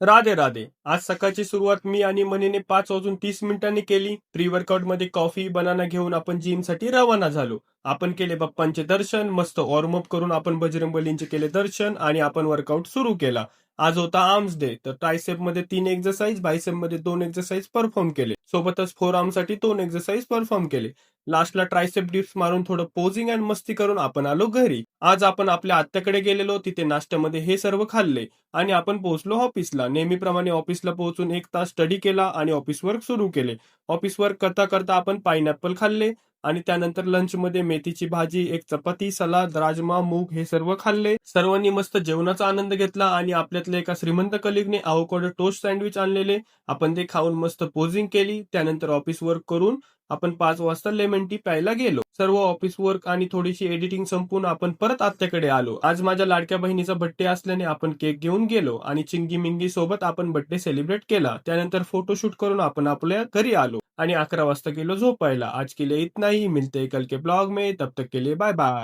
राधे राधे. आज सकाळची सुरुवात मी आणि मनीने 5 वाजून 30 मिनिटांनी केली. प्री वर्कआउट मध्ये कॉफी बनाना घेऊन आपण जिम साठी रवाना झालो. आपण केले बाप्पांचे दर्शन, मस्त वॉर्मअप करून आपण बजरंगबलींचे केले दर्शन आणि आपण वर्कआउट सुरू केला. आज होता आर्म्स डे, तर ट्रायसेप मध्ये 3 एक्सरसाइज, बायसेप मध्ये 2 एक्सरसाइज परफॉर्म केले. सोबतच फोर आर्म साठी 2 एक्सरसाइज परफॉर्म केले. लास्टला ट्रायसेप डिप्स मारून थोडं पोझिंग अँड मस्ती करून आपण आलो घरी. आज आपण आपल्या आत्याकडे गेलेलो, तिथे नाश्त्यामध्ये हे सर्व खाल्ले आणि आपण पोहोचलो ऑफिसला. नेहमीप्रमाणे ऑफिसला पोहोचून 1 तास स्टडी केला आणि ऑफिस वर्क सुरू केले. ऑफिस वर्क करता करता आपण पाइनॅपल खाल्ले आणि त्यानंतर लंचमध्ये मेथीची भाजी, एक चपाती, सलाद, राजमा, मूग हे सर्व खाल्ले. सर्वांनी मस्त जेवणाचा आनंद घेतला आणि आपल्यातल्या एका श्रीमंत कलिगने avocado टोस्ट सँडविच आणलेले. आपण ते खाऊन मस्त पोजिंग केली. त्यानंतर ऑफिस वर्क करून आपण 5 वाजता लेमन टी प्यायला गेलो. सर्व ऑफिस वर्क आणि थोडीशी एडिटिंग संपून आपण परत आत्याकडे आलो. आज माझ्या लाडक्या बहिणीचा बर्थडे असल्याने आपण केक घेऊन गेलो आणि चिंगी मिंगी सोबत आपण बर्थडे सेलिब्रेट केला. त्यानंतर फोटोशूट करून आपण आपल्या घरी आलो आणि 11 वाजता गेलो झोपायला. आज के लिए इतना ही. मिलते हैं कल के ब्लॉग में. तब तक के लिए बाय बाय.